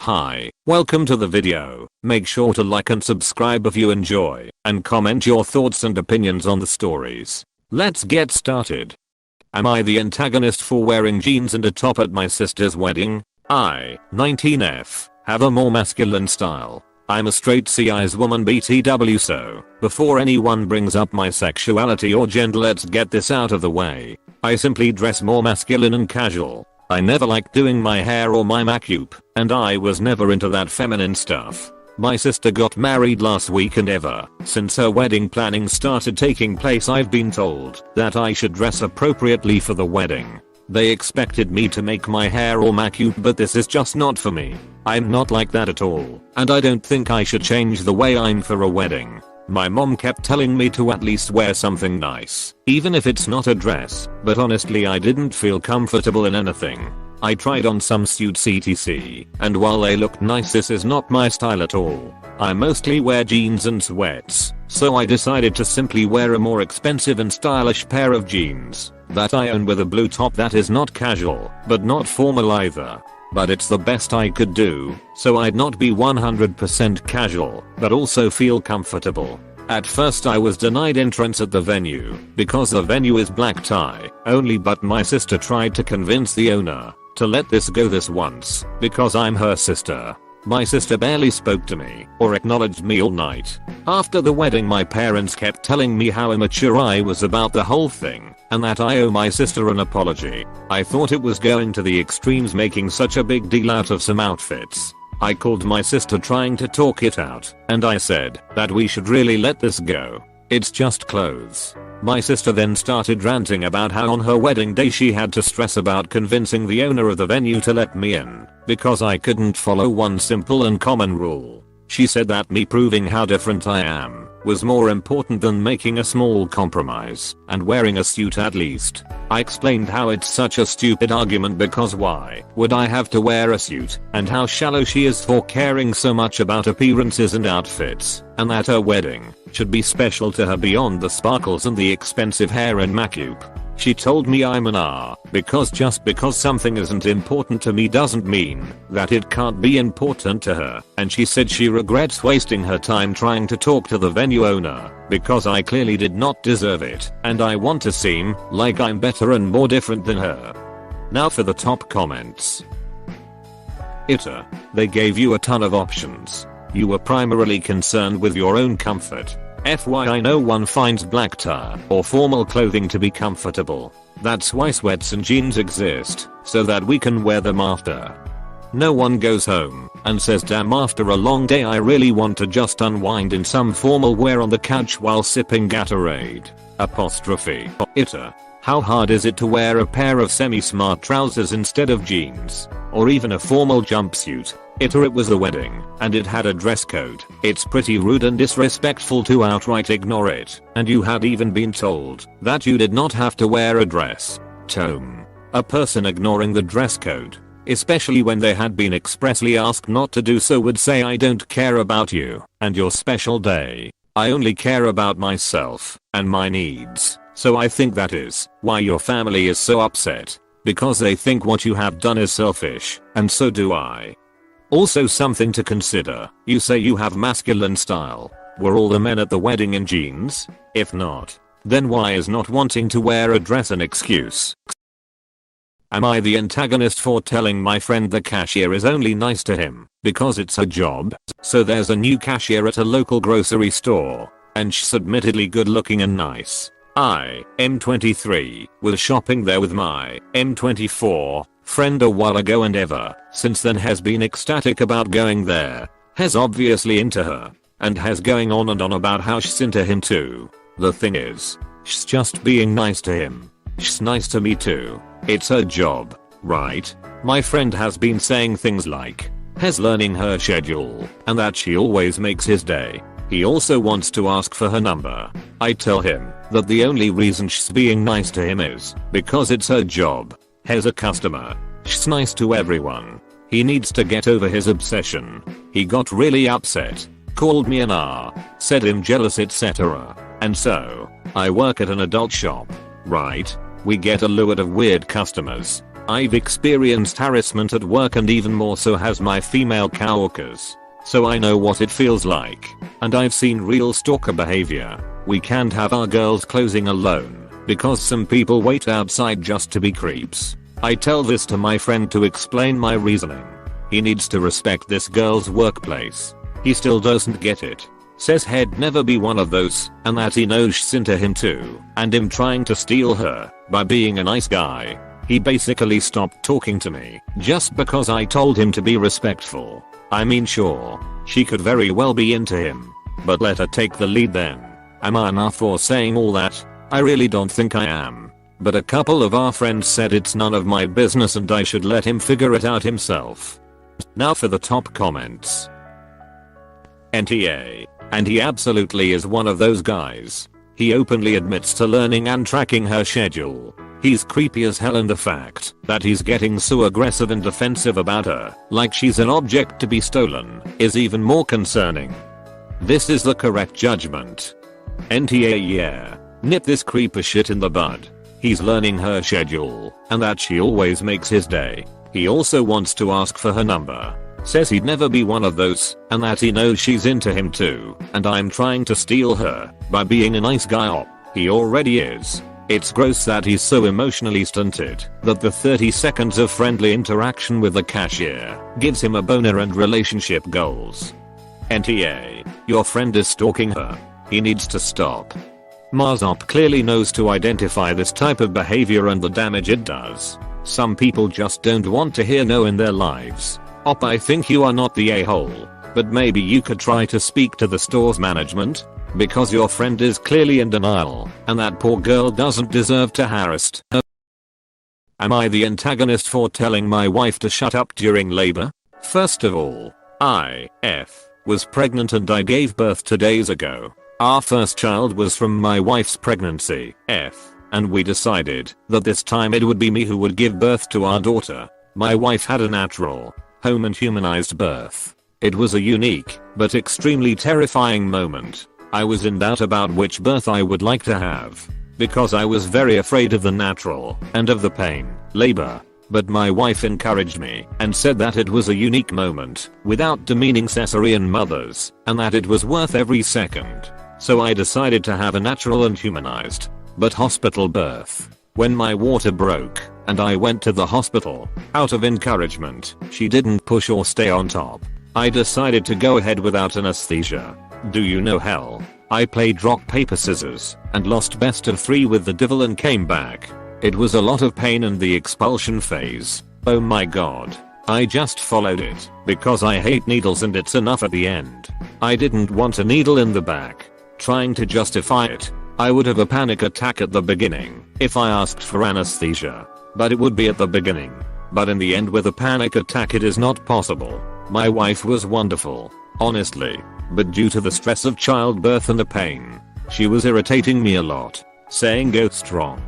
Hi, welcome to the video. Make sure to like and subscribe if you enjoy, and comment your thoughts and opinions on the stories. Let's get started. Am I the antagonist for wearing jeans and a top at my sister's wedding? I, 19F, have a more masculine style. I'm a straight cis woman BTW, so before anyone brings up my sexuality or gender, let's get this out of the way. I simply dress more masculine and casual. I never liked doing my hair or my makeup, and I was never into that feminine stuff. My sister got married last week, and ever since her wedding planning started taking place, I've been told that I should dress appropriately for the wedding. They expected me to make my hair or makeup, but this is just not for me. I'm not like that at all, and I don't think I should change the way I'm for a wedding. My mom kept telling me to at least wear something nice, even if it's not a dress, but honestly I didn't feel comfortable in anything. I tried on some suits etc, and while they looked nice, this is not my style at all. I mostly wear jeans and sweats, so I decided to simply wear a more expensive and stylish pair of jeans that I own with a blue top that is not casual, but not formal either. But it's the best I could do, so I'd not be 100% casual, but also feel comfortable. At first I was denied entrance at the venue, because the venue is black tie only, but my sister tried to convince the owner to let this go this once, because I'm her sister. My sister barely spoke to me or acknowledged me all night. After the wedding, my parents kept telling me how immature I was about the whole thing, and that I owe my sister an apology. I thought it was going to the extremes, making such a big deal out of some outfits. I called my sister trying to talk it out, and I said that we should really let this go. It's just clothes. My sister then started ranting about how on her wedding day she had to stress about convincing the owner of the venue to let me in, because I couldn't follow one simple and common rule. She said that me proving how different I am was more important than making a small compromise and wearing a suit at least. I explained how it's such a stupid argument, because why would I have to wear a suit, and how shallow she is for caring so much about appearances and outfits, and that her wedding should be special to her beyond the sparkles and the expensive hair and makeup. She told me I'm an R, because just because something isn't important to me doesn't mean that it can't be important to her, and she said she regrets wasting her time trying to talk to the venue owner, because I clearly did not deserve it, and I want to seem like I'm better and more different than her. Now for the top comments. AITA. They gave you a ton of options. You were primarily concerned with your own comfort. FYI, no one finds black tie or formal clothing to be comfortable. That's why sweats and jeans exist, so that we can wear them after. No one goes home and says, damn, after a long day I really want to just unwind in some formal wear on the couch while sipping Gatorade. AITA. How hard is it to wear a pair of semi-smart trousers instead of jeans, or even a formal jumpsuit? It was a wedding, and it had a dress code. It's pretty rude and disrespectful to outright ignore it, and you had even been told that you did not have to wear a dress. Tome. A person ignoring the dress code, especially when they had been expressly asked not to do so, would say, I don't care about you and your special day. I only care about myself and my needs. So I think that is why your family is so upset, because they think what you have done is selfish, and so do I. Also something to consider, you say you have masculine style. Were all the men at the wedding in jeans? If not, then why is not wanting to wear a dress an excuse? Am I the antagonist for telling my friend the cashier is only nice to him because it's her job? So there's a new cashier at a local grocery store, and she's admittedly good looking and nice. I, M23, was shopping there with my M24 friend a while ago, and ever since then has been ecstatic about going there. Has obviously into her, and has going on and on about how she's into him too. The thing is, she's just being nice to him. She's nice to me too. It's her job, right? My friend has been saying things like, has learning her schedule, and that she always makes his day. He also wants to ask for her number. I tell him that the only reason she's being nice to him is because it's her job. Here's a customer. She's nice to everyone. He needs to get over his obsession. He got really upset, called me an R, said I'm jealous, etc. And so, I work at an adult shop, right? We get a lot of weird customers. I've experienced harassment at work and even more so has my female coworkers. So I know what it feels like. And I've seen real stalker behavior. We can't have our girls closing alone because some people wait outside just to be creeps. I tell this to my friend to explain my reasoning. He needs to respect this girl's workplace. He still doesn't get it. Says he'd never be one of those, and that he knows she's into him too, and him trying to steal her by being a nice guy. He basically stopped talking to me just because I told him to be respectful. I mean, sure, she could very well be into him, but let her take the lead then. Am I enough for saying all that? I really don't think I am. But a couple of our friends said it's none of my business and I should let him figure it out himself. Now for the top comments. NTA. And he absolutely is one of those guys. He openly admits to learning and tracking her schedule. He's creepy as hell, and the fact that he's getting so aggressive and defensive about her, like she's an object to be stolen, is even more concerning. This is the correct judgment. NTA, yeah. Nip this creeper shit in the bud. He's learning her schedule, and that she always makes his day. He also wants to ask for her number. Says he'd never be one of those, and that he knows she's into him too, and I'm trying to steal her by being a nice guy. He already is. It's gross that he's so emotionally stunted that the 30 seconds of friendly interaction with the cashier gives him a boner and relationship goals. NTA. Your friend is stalking her. He needs to stop. Marzop clearly knows to identify this type of behavior and the damage it does. Some people just don't want to hear no in their lives. I think you are not the a-hole, but maybe you could try to speak to the store's management, because your friend is clearly in denial, and that poor girl doesn't deserve to harass her. Am I the antagonist for telling my wife to shut up during labor? First of all, I was pregnant and I gave birth 2 days ago. Our first child was from my wife's pregnancy, and we decided that this time it would be me who would give birth to our daughter. My wife had a natural, home and humanized birth. It was a unique, but extremely terrifying moment. I was in doubt about which birth I would like to have, because I was very afraid of the natural, and of the pain, labor. But my wife encouraged me, and said that it was a unique moment, without demeaning cesarean mothers, and that it was worth every second. So I decided to have a natural and humanized, but hospital birth. When my water broke, and I went to the hospital, out of encouragement, she didn't push or stay on top. I decided to go ahead without anesthesia. Do you know hell? I played rock paper scissors, and lost best of 3 with the devil and came back. It was a lot of pain and the expulsion phase. Oh my god. I just followed it, because I hate needles and it's enough at the end. I didn't want a needle in the back. Trying to justify it, I would have a panic attack at the beginning if I asked for anesthesia. But it would be at the beginning. But in the end with a panic attack it is not possible. My wife was wonderful, honestly. But due to the stress of childbirth and the pain, she was irritating me a lot. Saying go strong.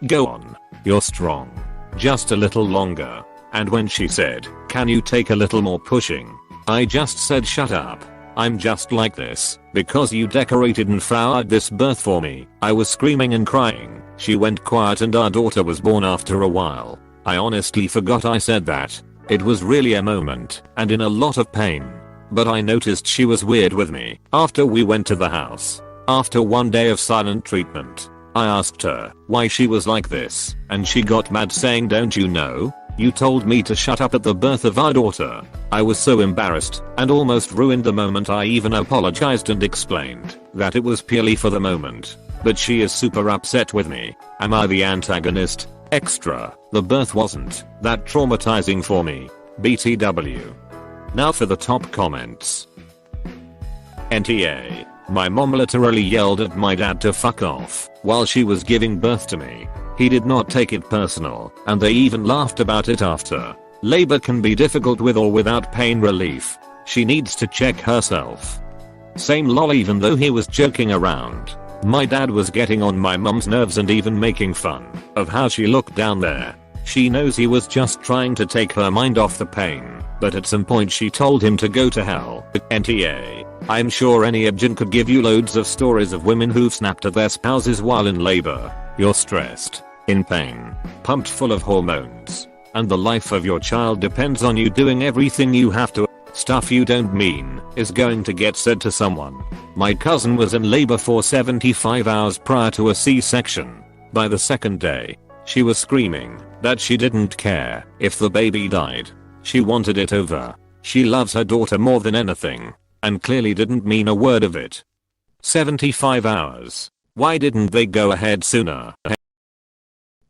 Go on. You're strong. Just a little longer. And when she said, can you take a little more pushing? I just said shut up. I'm just like this, because you decorated and flowered this birth for me. I was screaming and crying. She went quiet and our daughter was born after a while. I honestly forgot I said that. It was really a moment, and in a lot of pain. But I noticed she was weird with me after we went to the house. After 1 day of silent treatment, I asked her why she was like this, and she got mad saying, don't you know? You told me to shut up at the birth of our daughter. I was so embarrassed and almost ruined the moment. I even apologized and explained that it was purely for the moment. But she is super upset with me. Am I the antagonist? Extra. The birth wasn't that traumatizing for me. BTW. Now for the top comments. NTA. My mom literally yelled at my dad to fuck off while she was giving birth to me. He did not take it personal, and they even laughed about it after. Labor can be difficult with or without pain relief. She needs to check herself. Same lol, even though he was joking around. My dad was getting on my mom's nerves and even making fun of how she looked down there. She knows he was just trying to take her mind off the pain, but at some point she told him to go to hell. NTA. I'm sure any agent could give you loads of stories of women who've snapped at their spouses while in labor. You're stressed. in pain, pumped full of hormones, and the life of your child depends on you doing everything you have to. Stuff you don't mean is going to get said to someone. My cousin was in labor for 75 hours prior to a C-section. By the second day, she was screaming that she didn't care if the baby died. She wanted it over. She loves her daughter more than anything, and clearly didn't mean a word of it. 75 hours. Why didn't they go ahead sooner?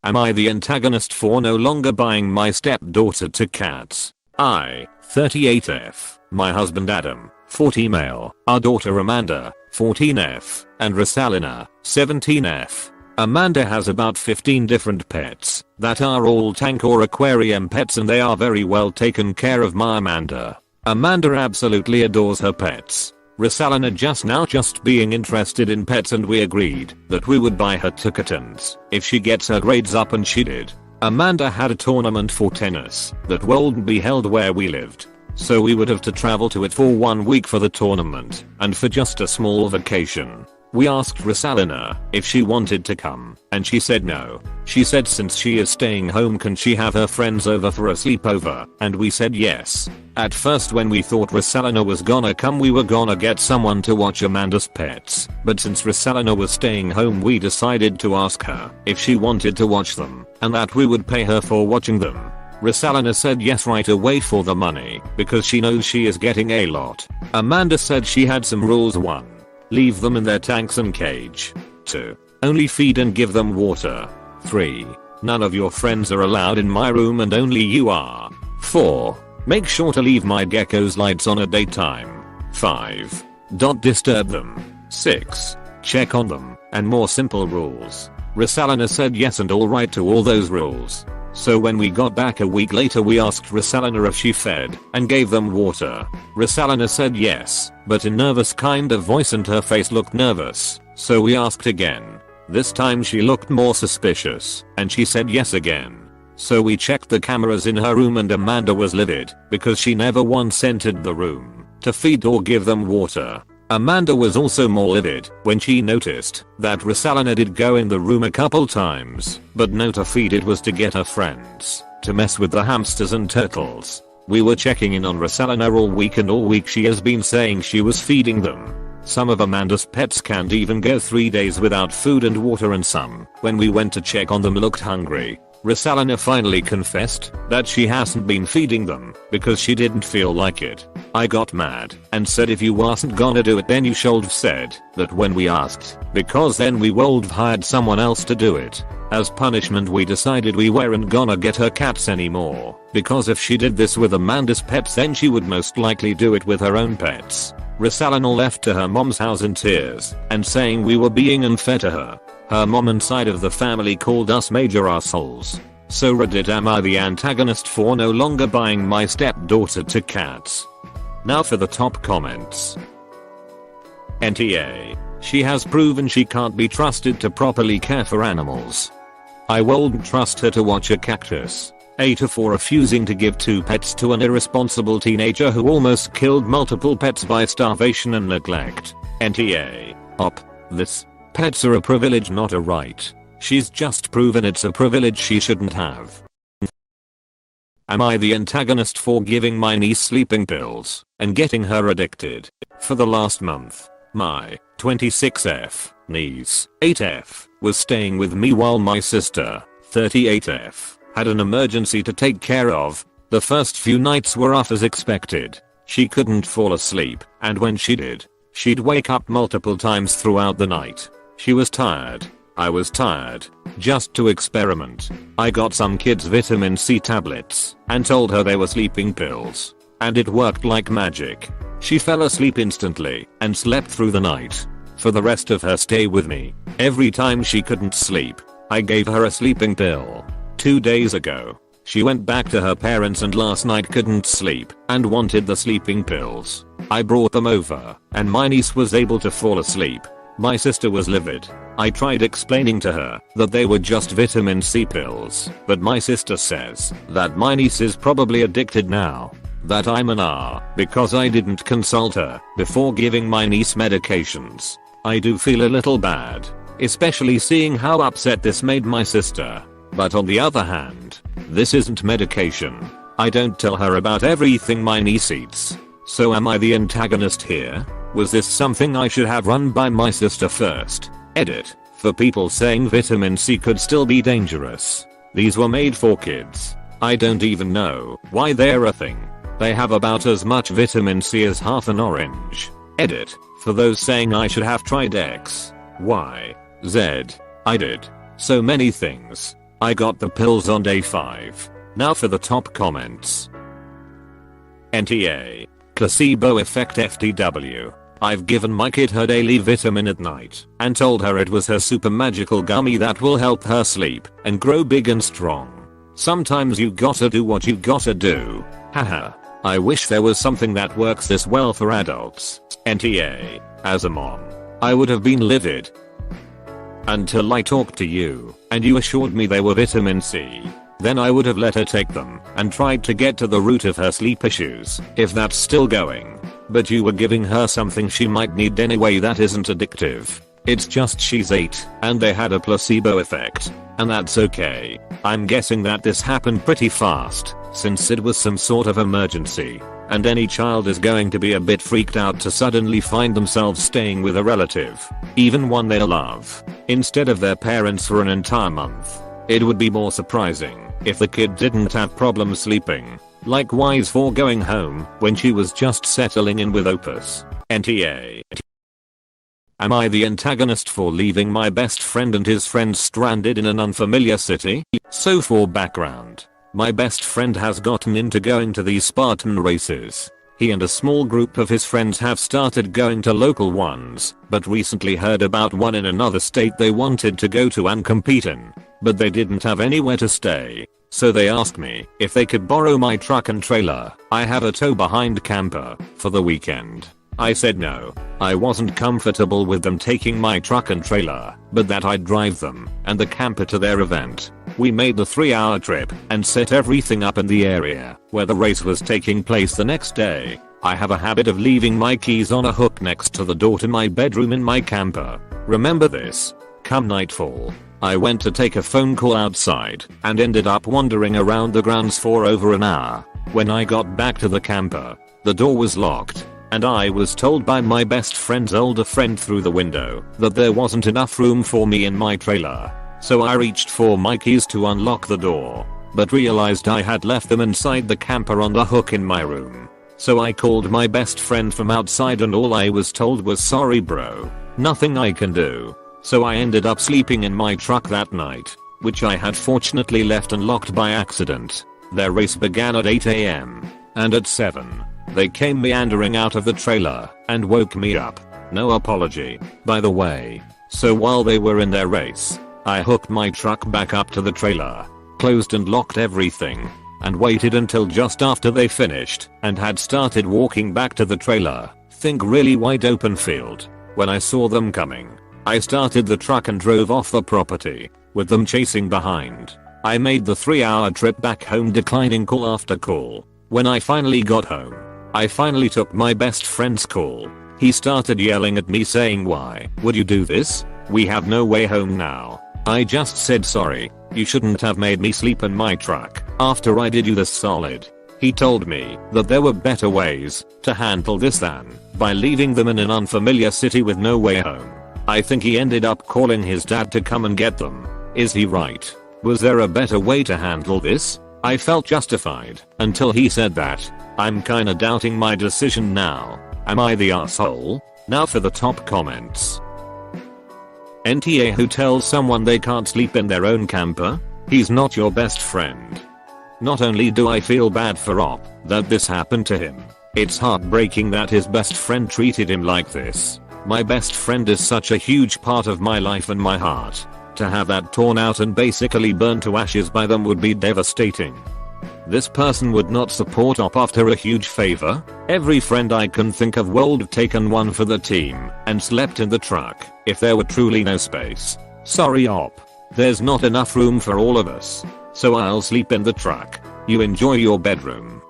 Am I the antagonist for no longer buying my stepdaughter to cats? I, 38F, my husband Adam, 40 male, our daughter Amanda, 14F, and Rosalina, 17F. Amanda has about 15 different pets that are all tank or aquarium pets, and they are very well taken care of by Amanda. Amanda absolutely adores her pets. Rosalina just being interested in pets, and we agreed that we would buy her two kittens if she gets her grades up, and she did. Amanda had a tournament for tennis that wouldn't be held where we lived, so we would have to travel to it for 1 week for the tournament and for just a small vacation. We asked Rosalina if she wanted to come, and she said no. She said since she is staying home, can she have her friends over for a sleepover, and we said yes. At first, when we thought Rosalina was gonna come, we were gonna get someone to watch Amanda's pets, but since Rosalina was staying home, we decided to ask her if she wanted to watch them, and that we would pay her for watching them. Rosalina said yes right away for the money, because she knows she is getting a lot. Amanda said she had some rules. 1. Leave them in their tanks and cage. 2. Only feed and give them water. 3. None of your friends are allowed in my room and only you are. 4. Make sure to leave my geckos lights on at daytime. 5. Don't disturb them. 6. Check on them, and more simple rules. Rosalina said yes and alright to all those rules. So when we got back a week later, we asked Rosalina if she fed and gave them water. Rosalina said yes, but in nervous kind of voice, and her face looked nervous. So we asked again. This time she looked more suspicious, and she said yes again. So we checked the cameras in her room, and Amanda was livid because she never once entered the room to feed or give them water. Amanda was also more livid when she noticed that Rosalina did go in the room a couple times, but no to feed. It was to get her friends to mess with the hamsters and turtles. We were checking in on Rosalina all week, and all week she has been saying she was feeding them. Some of Amanda's pets can't even go 3 days without food and water, and some, when we went to check on them, looked hungry. Rosalina finally confessed that she hasn't been feeding them because she didn't feel like it. I got mad and said if you wasn't gonna do it, then you should have said that when we asked, because then we would have hired someone else to do it. As punishment, we decided we weren't gonna get her cats anymore, because if she did this with Amanda's pets, then she would most likely do it with her own pets. Rosalina left to her mom's house in tears and saying we were being unfair to her. Her mom and side of the family called us major assholes. So Reddit, am I the antagonist for no longer buying my stepdaughter to cats? Now for the top comments. NTA. She has proven she can't be trusted to properly care for animals. I wouldn't trust her to watch a cactus. AITA for refusing to give 2 pets to an irresponsible teenager who almost killed multiple pets by starvation and neglect. NTA. Op. This. Pets are a privilege, not a right. She's just proven it's a privilege she shouldn't have. Am I the antagonist for giving my niece sleeping pills and getting her addicted? For the last month, my 26F niece, 8F, was staying with me while my sister, 38F, had an emergency to take care of. The first few nights were rough as expected. She couldn't fall asleep, and when she did, she'd wake up multiple times throughout the night. She was tired. I was tired. Just to experiment, I got some kids' vitamin C tablets and told her they were sleeping pills. And it worked like magic. She fell asleep instantly and slept through the night. For the rest of her stay with me, every time she couldn't sleep, I gave her a sleeping pill. 2 days ago, she went back to her parents and last night couldn't sleep and wanted the sleeping pills. I brought them over, and my niece was able to fall asleep. My sister was livid. I tried explaining to her that they were just vitamin C pills, but my sister says that my niece is probably addicted now. That I'm an R because I didn't consult her before giving my niece medications. I do feel a little bad. especially seeing how upset this made my sister. But on the other hand, this isn't medication. I don't tell her about everything my niece eats. So am I the antagonist here? Was this something I should have run by my sister first? Edit. For people saying vitamin C could still be dangerous. These were made for kids. I don't even know why they're a thing. They have about as much vitamin C as half an orange. Edit. For those saying I should have tried X, Y, Z. I did. So many things. I got the pills on day 5. Now for the top comments. NTA. Placebo effect FTW. I've given my kid her daily vitamin at night and told her it was her super magical gummy that will help her sleep and grow big and strong. Sometimes you gotta do what you gotta do. Haha. I wish there was something that works this well for adults. NTA. As a mom, I would have been livid. Until I talked to you and you assured me they were vitamin C. Then I would have let her take them and tried to get to the root of her sleep issues, if that's still going. But you were giving her something she might need anyway that isn't addictive. It's just she's 8 and they had a placebo effect. And that's okay. I'm guessing that this happened pretty fast, since it was some sort of emergency. And any child is going to be a bit freaked out to suddenly find themselves staying with a relative, even one they love, instead of their parents for an entire month. It would be more surprising if the kid didn't have problems sleeping. Likewise for going home when she was just settling in with Opus. NTA. Am I the antagonist for leaving my best friend and his friends stranded in an unfamiliar city? So for background, my best friend has gotten into going to these Spartan races. He and a small group of his friends have started going to local ones, but recently heard about one in another state they wanted to go to and compete in. But they didn't have anywhere to stay. So they asked me if they could borrow my truck and trailer. I have a tow behind camper for the weekend. I said no. I wasn't comfortable with them taking my truck and trailer, but that I'd drive them and the camper to their event. We made the 3-hour trip and set everything up in the area where the race was taking place the next day. I have a habit of leaving my keys on a hook next to the door to my bedroom in my camper. Remember this? Come nightfall, I went to take a phone call outside and ended up wandering around the grounds for over an hour. When I got back to the camper, the door was locked. And I was told by my best friend's older friend through the window that there wasn't enough room for me in my trailer. So I reached for my keys to unlock the door, but realized I had left them inside the camper on the hook in my room. So I called my best friend from outside and all I was told was sorry bro, nothing I can do. So I ended up sleeping in my truck that night, which I had fortunately left unlocked by accident. Their race began at 8 AM, and at 7. They came meandering out of the trailer and woke me up. No apology, by the way. So while they were in their race, I hooked my truck back up to the trailer, closed and locked everything, and waited until just after they finished and had started walking back to the trailer. Think really wide open field. When I saw them coming, I started the truck and drove off the property, with them chasing behind. I made the 3-hour trip back home declining call after call. When I finally got home, I finally took my best friend's call. He started yelling at me saying why would you do this? We have no way home now. I just said sorry, you shouldn't have made me sleep in my truck after I did you this solid. He told me that there were better ways to handle this than by leaving them in an unfamiliar city with no way home. I think he ended up calling his dad to come and get them. Is he right? Was there a better way to handle this? I felt justified until he said that. I'm kinda doubting my decision now. Am I the asshole? Now for the top comments. NTA who tells someone they can't sleep in their own camper? He's not your best friend. Not only do I feel bad for Op that this happened to him, it's heartbreaking that his best friend treated him like this. My best friend is such a huge part of my life and my heart. To have that torn out and basically burned to ashes by them would be devastating. This person would not support Op after a huge favor. Every friend I can think of would have taken one for the team and slept in the truck if there were truly no space. Sorry Op. There's not enough room for all of us. So I'll sleep in the truck. You enjoy your bedroom.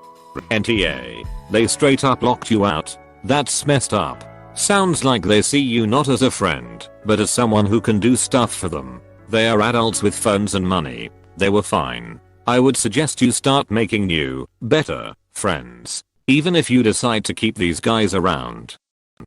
NTA. They straight up locked you out. That's messed up. Sounds like they see you not as a friend, but as someone who can do stuff for them. They are adults with phones and money. They were fine. I would suggest you start making new, better friends. Even if you decide to keep these guys around.